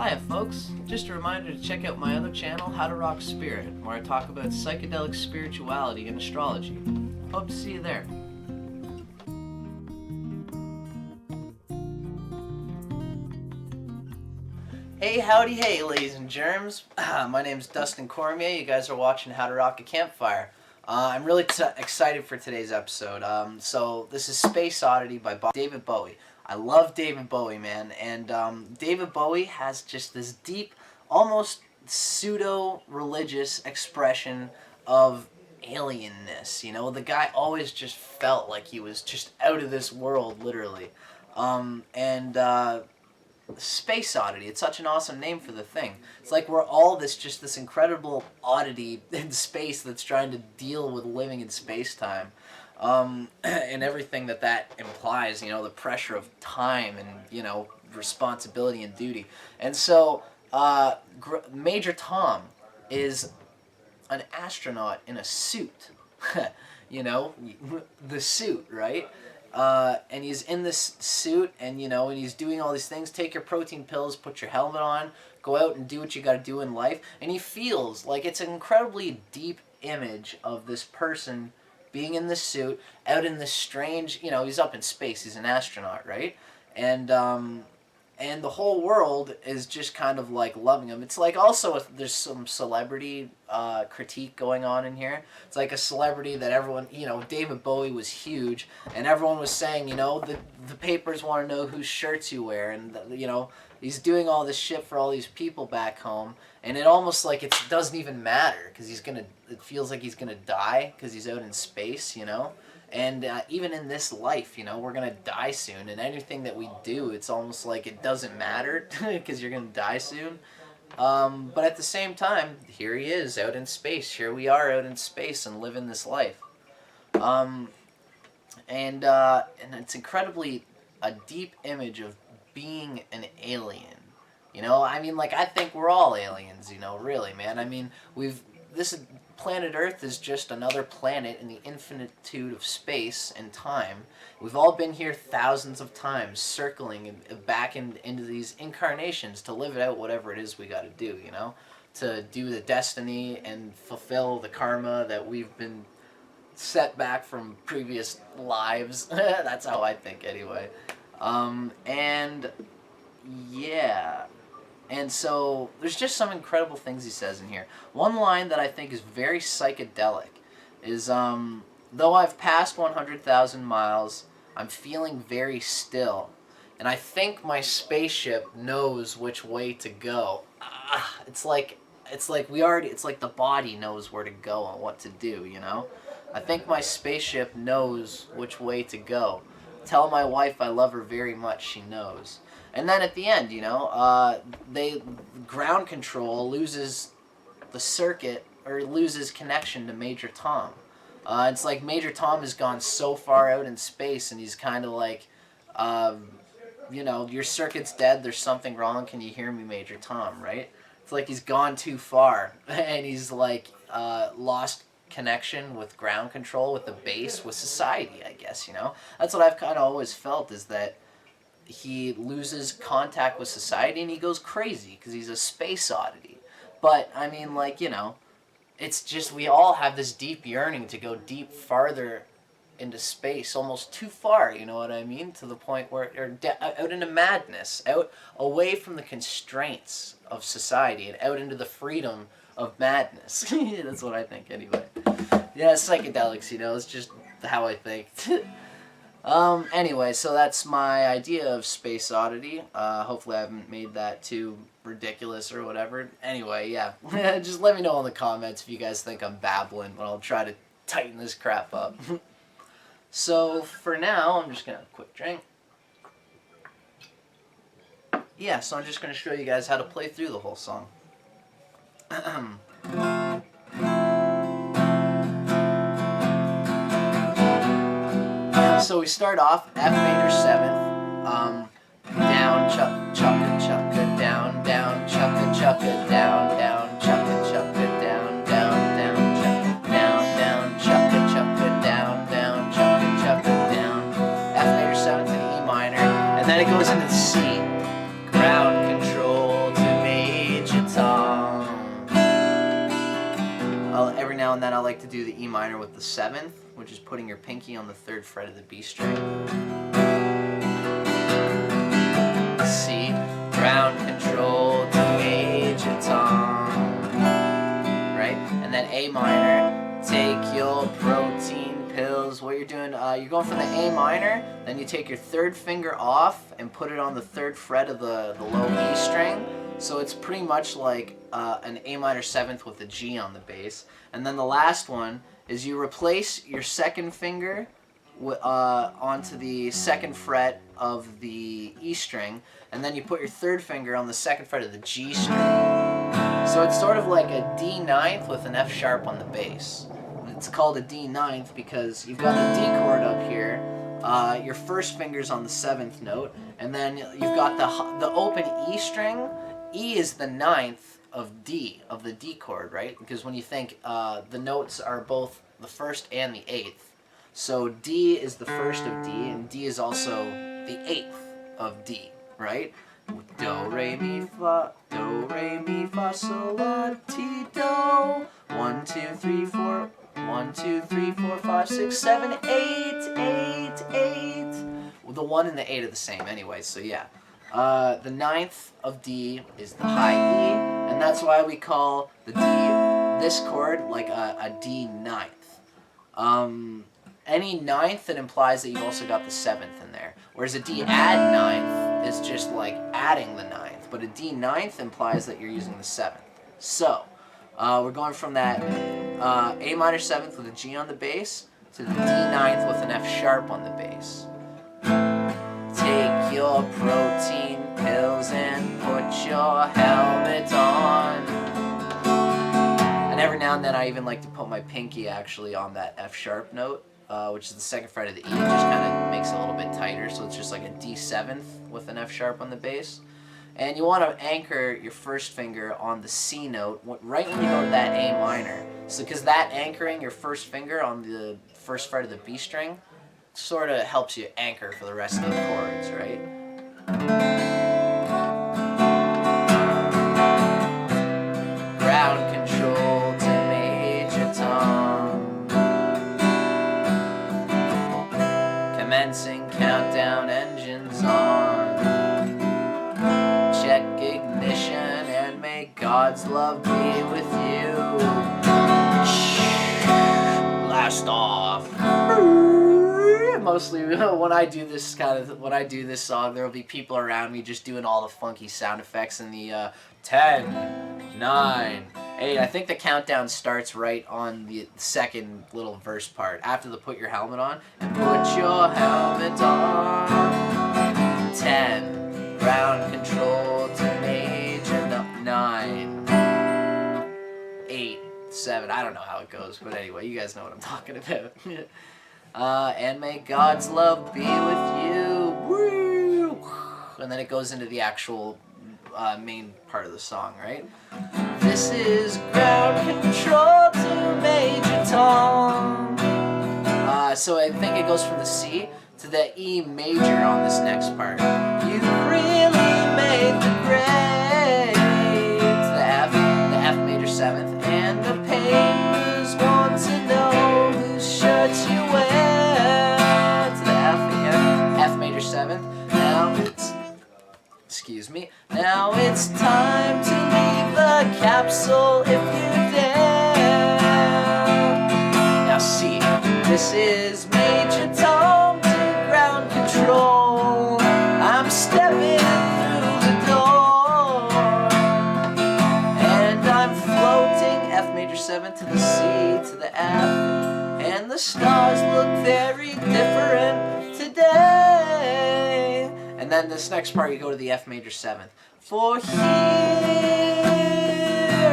Hiya folks, just a reminder to check out my other channel, How to Rock Spirit, where I talk about psychedelic spirituality and astrology. Hope to see you there. Hey, howdy, hey, ladies and germs. My name's Dustin Cormier. You guys are watching How to Rock a Campfire. I'm really excited for today's episode. So this is Space Oddity by David Bowie. I love David Bowie, man, and David Bowie has just this deep, almost pseudo-religious expression of alienness. You know, the guy always just felt like he was just out of this world, literally. Space Oddity, it's such an awesome name for the thing. It's like we're all this incredible oddity in space that's trying to deal with living in space-time. And everything that implies, you know, the pressure of time and, you know, responsibility and duty. And so, Major Tom is an astronaut in a suit. You know, the suit, right? And he's in this suit, and, you know, and he's doing all these things. Take your protein pills, put your helmet on, go out and do what you gotta do in life. And he feels like it's an incredibly deep image of this person being in this suit, out in this strange, you know, he's up in space, he's an astronaut, right? And the whole world is just kind of like loving him. It's like also there's some celebrity critique going on in here. It's like a celebrity that everyone, you know, David Bowie was huge, and everyone was saying, you know, the papers want to know whose shirts you wear, and you know, he's doing all this shit for all these people back home, and it almost like it doesn't even matter because it feels like he's gonna die because he's out in space, you know. And even in this life, you know, we're going to die soon. And anything that we do, it's almost like it doesn't matter because you're going to die soon. But at the same time, here he is out in space. Here we are out in space and living this life. And it's incredibly a deep image of being an alien. You know, I mean, like, I think we're all aliens, you know, really, man. I mean, this planet Earth is just another planet in the infinitude of space and time. We've all been here thousands of times, circling back into these incarnations to live it out, whatever it is we got to do, you know, to do the destiny and fulfill the karma that we've been set back from previous lives. That's how I think, anyway. And yeah. And so, there's just some incredible things he says in here. One line that I think is very psychedelic is, though I've passed 100,000 miles, I'm feeling very still. And I think my spaceship knows which way to go. It's like the body knows where to go and what to do, you know? I think my spaceship knows which way to go. Tell my wife I love her very much, she knows. And then at the end, you know, ground control loses the circuit, or loses connection to Major Tom. It's like Major Tom has gone so far out in space, and he's kind of like, you know, your circuit's dead, there's something wrong, can you hear me, Major Tom, right? It's like he's gone too far, and he's like lost connection with ground control, with the base, with society, I guess, you know? That's what I've kind of always felt, is that he loses contact with society and he goes crazy because he's a space oddity. But, I mean, like, you know, it's just we all have this deep yearning to go deep farther into space, almost too far, you know what I mean? To the point where, out into madness, out away from the constraints of society and out into the freedom of madness. That's what I think, anyway. Yeah, psychedelics, you know, it's just how I think. Anyway, so that's my idea of Space Oddity. Hopefully I haven't made that too ridiculous or whatever. Anyway, yeah. Just let me know in the comments if you guys think I'm babbling, but I'll try to tighten this crap up. So, for now, I'm just going to have a quick drink. Yeah, so I'm just going to show you guys how to play through the whole song. So we start off F major 7th, down, chucka, chucka, down, chucka, chucka, down, chucka, chucka, down, chucka, chucka, down, chucka, chucka, down, F major 7th and E minor, and then it goes into C, ground control to now and then I like to do the E minor with the 7th, which is putting your pinky on the 3rd fret of the B string. C, ground control to major tom, right? And then A minor, take your protein pills. What you're doing, you're going from the A minor, then you take your 3rd finger off and put it on the 3rd fret of the low E string. So it's pretty much like an A minor 7th with a G on the bass. And then the last one is you replace your 2nd finger onto the 2nd fret of the E string, and then you put your 3rd finger on the 2nd fret of the G string. So it's sort of like a D ninth with an F sharp on the bass. It's called a D ninth because you've got the D chord up here, your 1st finger's on the 7th note, and then you've got the open E string. E is the 9th of D, of the D chord, right? Because when you think, the notes are both the 1st and the 8th. So D is the 1st of D, and D is also the 8th of D, right? Do, re, mi, fa, sol, la, ti, do. 1, 2, 3, 4. 1, 2, 3, 4, 5, 6, 7, 8, 8, 8. Well, the 1 and the 8 are the same anyway, so yeah. The 9th of D is the high E, and that's why we call the D, this chord, like a D ninth. Any ninth that implies that you've also got the 7th in there, whereas a D add ninth is just like adding the 9th, but a D ninth implies that you're using the 7th. So, we're going from that A minor 7th with a G on the bass to the D ninth with an F sharp on the bass. Take your protein pills and put your helmet on. And every now and then I even like to put my pinky actually on that F sharp note, which is the 2nd fret of the E. It just kind of makes it a little bit tighter, so it's just like a D 7th with an F sharp on the bass. And you want to anchor your 1st finger on the C note right when you go to that A minor. So because that anchoring your 1st finger on the 1st fret of the B string sort of helps you anchor for the rest of the chords, right? Ground control to major tom. Commencing countdown, engines on. Check ignition and may God's love be with you. Blast off. Mostly when I do this song, there will be people around me just doing all the funky sound effects in the 10, 9, 8. I think the countdown starts right on the 2nd little verse part after the put your helmet on. And put your helmet on. 10, ground control to major 9, 8, 7. I don't know how it goes, but anyway, you guys know what I'm talking about. And may God's love be with you. Woo! And then it goes into the actual main part of the song, right? This is ground control to major tom. So I think it goes from the C to the E major on this next part. You really made the grade. To the F major 7th. And the papers want to know whose shirt you wear. To the F again. F major 7th. Now it's time to leave the capsule if you dare. Now C, this is major tom to ground control. I'm stepping through the door, and I'm floating F major 7 to the C to the F, and the stars look very different today. And then this next part, you go to the F major 7th. For here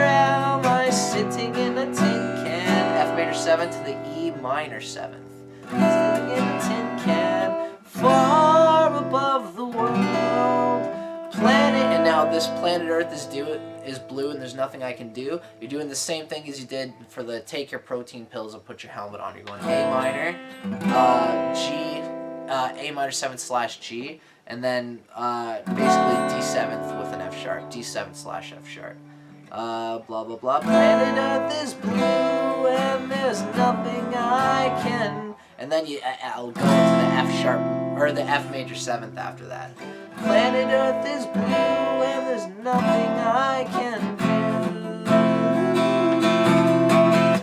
am I sitting in a tin can. F major 7 to the E minor 7th. Sitting in a tin can, far above the world. Planet, and now this planet Earth is blue, and there's nothing I can do. You're doing the same thing as you did for the take your protein pills and put your helmet on. You're going A minor, G, A minor 7th / G. And then basically D7th with an F sharp, D7 / F sharp. Blah blah blah. Planet Earth is blue. and there's nothing I can. And then I'll go into the F sharp, or the F major 7th after that. Planet Earth is blue and there's nothing I can do.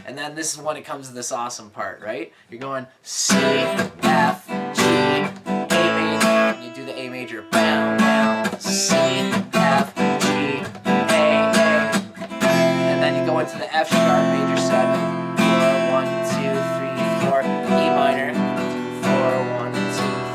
And then this is when it comes to this awesome part, right? You're going C, F, G, A major, and you do the A major, bow, bow, C, F, G, A, and then you go into the F sharp major 7, 4, 1, 2, 3, 4, E minor, 4, 1, 2,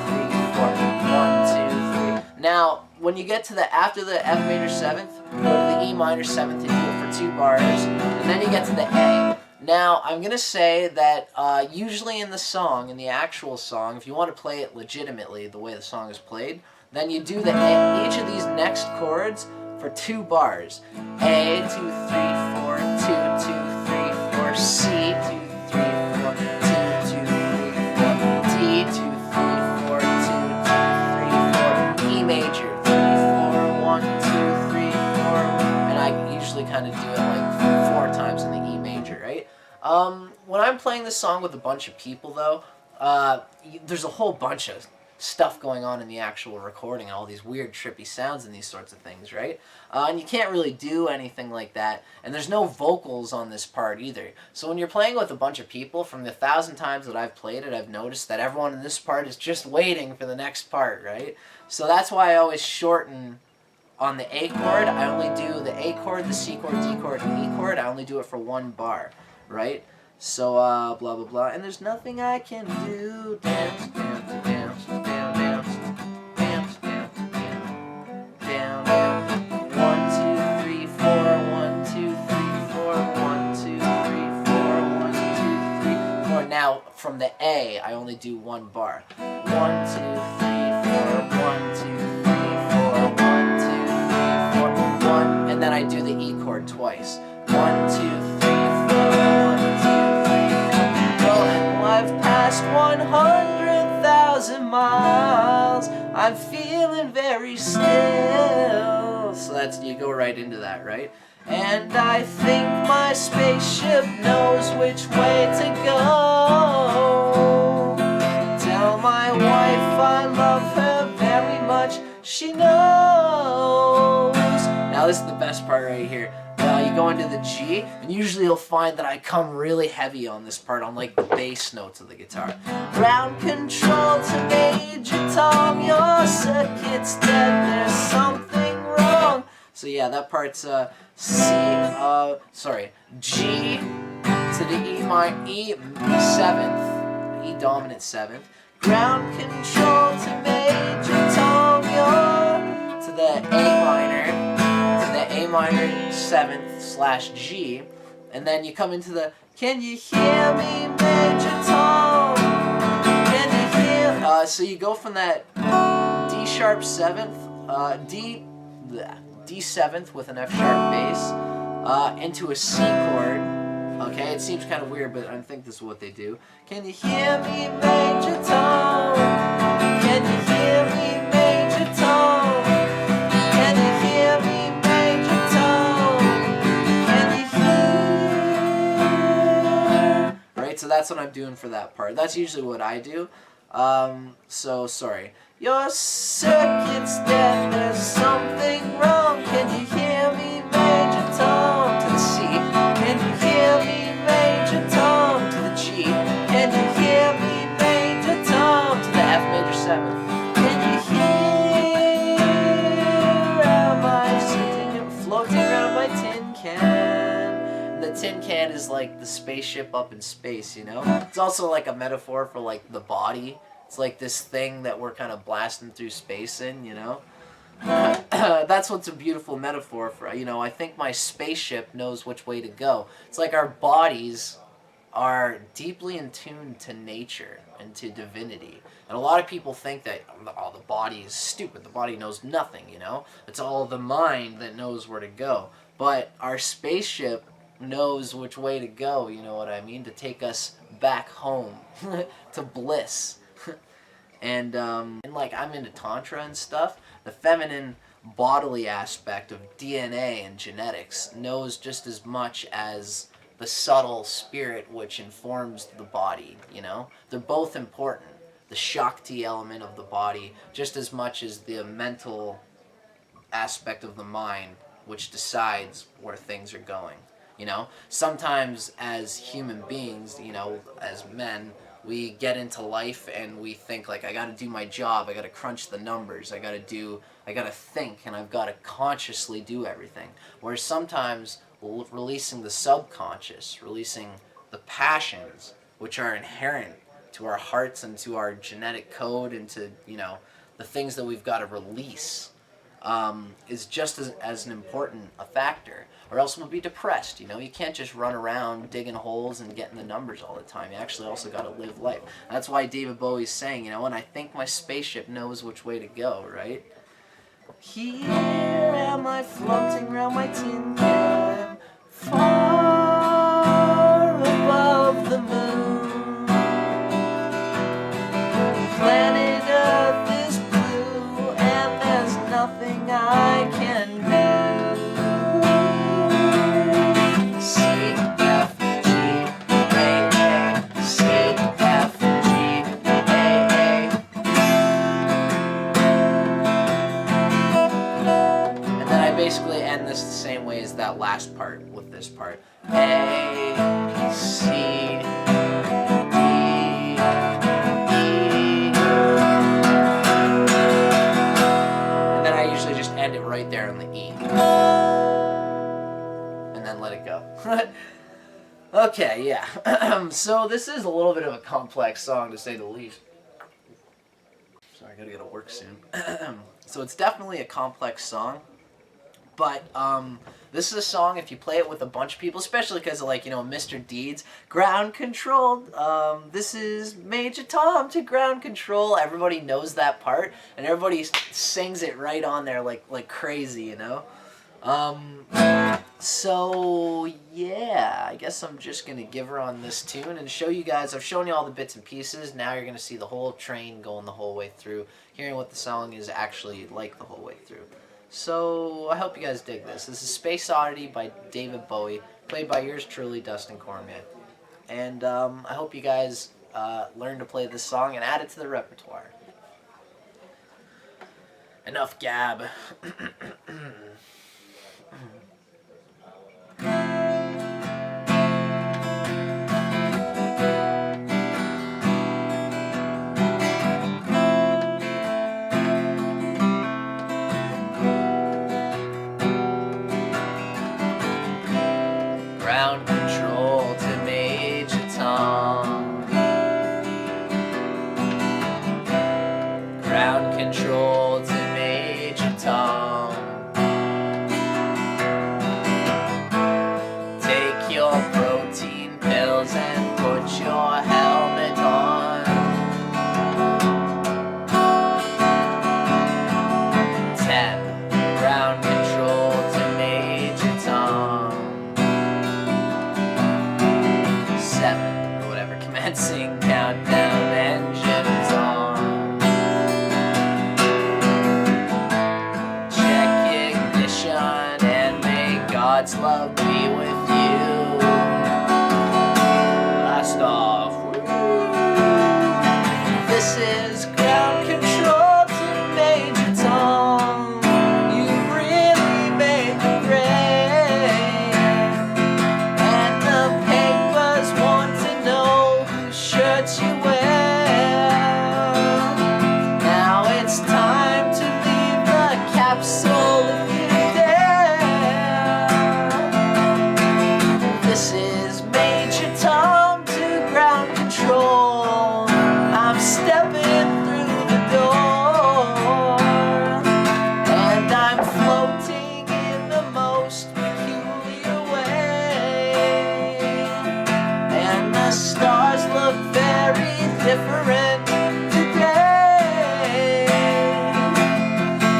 3, 4, 1, 2, 3. Now, when you get to the after the F major 7th, go to the E minor 7th and do it for 2 bars, and then you get to the A. Now, I'm going to say that usually in the song, in the actual song, if you want to play it legitimately, the way the song is played, then you do each of these next chords for 2 bars. A, 2, 3, 4, 2, 2, 3, 4, C, 2, 3, 4, 2, 2, 3, 4, D, 2, 3, 4, 2, 2, 3, 4, E major, 3, 4, 1, 2, 3, 4, and I usually kind of do it like 4 times in the E major, right? When I'm playing this song with a bunch of people, though, there's a whole bunch of stuff going on in the actual recording, all these weird, trippy sounds and these sorts of things, right? And you can't really do anything like that, and there's no vocals on this part either. So when you're playing with a bunch of people, from the 1,000 times that I've played it, I've noticed that everyone in this part is just waiting for the next part, right? So that's why I always shorten on the A chord. I only do the A chord, the C chord, D chord, and E chord. I only do it for 1 bar, right? So, blah, blah, blah. And there's nothing I can do. Dance, dance, dance, down, dance, dance, dance, down, down. 1, 2, 3, 4. 1, 2, 3, 4. 1, 2, 3, 4. 1, 2, 3, 4. Now, from the A, I only do 1 bar. 1, 2, 3, 4. 1, 2, 3, 4. 1, 2, 3, 4. 1, and then I do the E chord twice. 1, 2, 3, 4. I've passed 100,000 miles. I'm feeling very still. So that's, you go right into that, right? And I think my spaceship knows which way to go. Tell my wife I love her very much. She knows. Now this is the best part right here. You go into the G, and usually you'll find that I come really heavy on this part, on like the bass notes of the guitar. Ground control to Major Tom, your circuit's dead, there's something wrong. So yeah, that part's G to the E minor, E 7th, E dominant 7th. Ground control to Major Tom, your to the A minor. A minor 7th / G, and then you come into the can you hear me, Major Tom? Can you hear? So you go from that D sharp 7th, D 7th with an F sharp bass, into a C chord. Okay, it seems kind of weird, but I think this is what they do. Can you hear me, Major Tom? Can you hear me, Major Tom? Can you hear me? So that's what I'm doing for that part. That's usually what I do. So sorry. Your circuit's dead, there's something wrong. Can you hear me, Major Tom? To the C. Can you hear me, Major Tom? To the G. Can you hear me, Major Tom? To the F major 7th. Can you hear? Am I sitting, floating around my tin can? The tin can is like the spaceship up in space, you know? It's also like a metaphor for like the body. It's like this thing that we're kind of blasting through space in, you know? That's what's a beautiful metaphor for, you know, I think my spaceship knows which way to go. It's like our bodies are deeply in tune to nature and to divinity. And a lot of people think that, oh, the body is stupid. The body knows nothing, you know? It's all the mind that knows where to go. But our spaceship knows which way to go, you know what I mean, to take us back home to bliss. And like I'm into tantra and stuff, the feminine bodily aspect of DNA and genetics knows just as much as the subtle spirit which informs the body, you know? They're both important. The Shakti element of the body, just as much as the mental aspect of the mind, which decides where things are going. You know, sometimes as human beings, you know, as men, we get into life and we think like, I got to do my job, I got to crunch the numbers, I got to think, and I've got to consciously do everything. Whereas sometimes releasing the subconscious, releasing the passions which are inherent to our hearts and to our genetic code and to, you know, the things that we've got to release, is just as an important a factor, or else we'll be depressed. You know, you can't just run around digging holes and getting the numbers all the time. You actually also got to live life. That's why David Bowie's saying, you know, and I think my spaceship knows which way to go, right? Here am I floating around my tin can, far above the moon. Planet Earth is blue, and there's nothing I can do. C, F, G, A, A. C, F, G, A, A. And then I basically end this the same way as that last part with this part. A, C, end it right there on the E. And then let it go. Okay, yeah. So this is a little bit of a complex song, to say the least. Sorry, I gotta go to work soon. So it's definitely a complex song. But this is a song, if you play it with a bunch of people, especially because of, like, you know, Mr. Deeds, ground control, this is Major Tom to ground control. Everybody knows that part, and everybody sings it right on there like crazy, you know? So, yeah, I guess I'm just going to give her on this tune and show you guys. I've shown you all the bits and pieces. Now you're going to see the whole train going the whole way through, hearing what the song is actually like the whole way through. So, I hope you guys dig this. This is Space Oddity by David Bowie, played by yours truly, Dustin Cormier. And I hope you guys learn to play this song and add it to the repertoire. Enough gab. Ground control to Major Tom. Ground control to Major Tom. Take your protein pills and put your helmet on. 10. Ground control to Major Tom. 7, or whatever, commencing countdown, engines on. Check ignition and may God's love be with you. Blast off. This is ground control to Major Tom. You really made the grade, and the papers want to know whose shirt you wear. Now it's time to leave the capsule if you dare. This is Major Tom to ground control. I'm stepping through the door, and I'm floating in the most peculiar way. And the stars look very different today.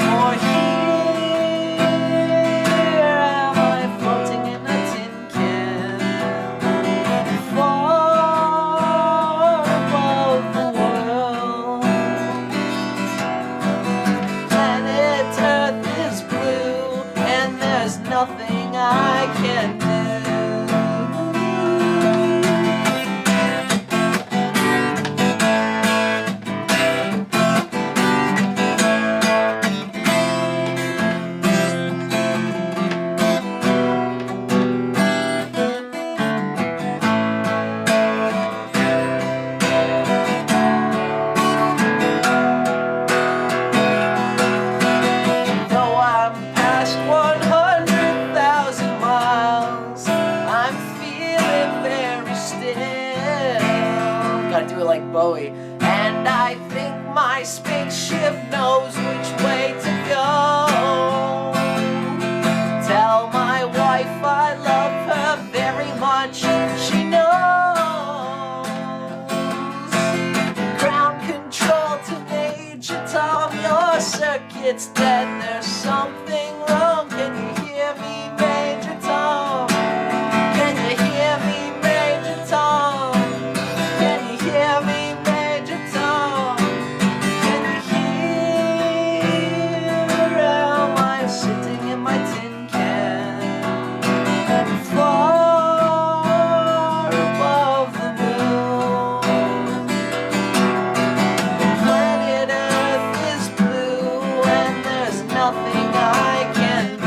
For here am I floating in a tin can, far above the world. Planet Earth is blue, and there's nothing I can do. your circuit's dead, there's something wrong. Can you hear me, Major Tom? Can you hear me, Major Tom? Can you hear me, Major Tom? Can you hear how I'm sitting in my tin can, far above the moon? Planet Earth is blue and there's nothing I can do.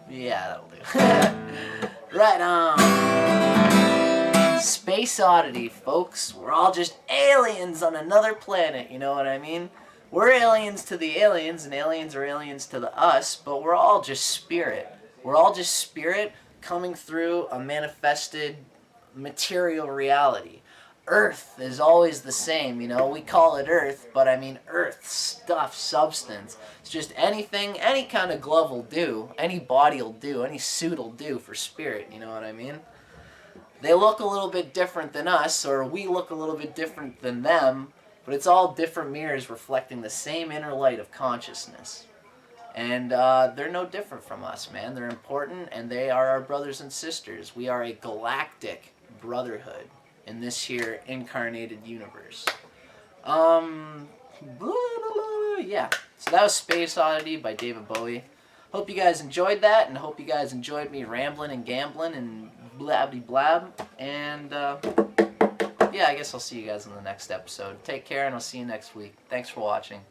Yeah, that'll do. Right on. Space Oddity, folks. We're all just aliens on another planet, you know what I mean? We're aliens to the aliens, and aliens are aliens to the us, but we're all just spirit. We're all just spirit coming through a manifested material reality. Earth is always the same, you know. We call it Earth, but I mean earth, stuff, substance. It's just anything, any kind of glove will do, any body will do, any suit will do for spirit, you know what I mean? They look a little bit different than us, or we look a little bit different than them, but it's all different mirrors reflecting the same inner light of consciousness. And they're no different from us, man. They're important, and they are our brothers and sisters. We are a galactic brotherhood in this here incarnated universe. Yeah. So that was Space Oddity by David Bowie. Hope you guys enjoyed that, and hope you guys enjoyed me rambling and gambling and blabby blab. And yeah, I guess I'll see you guys in the next episode. Take care, and I'll see you next week. Thanks for watching.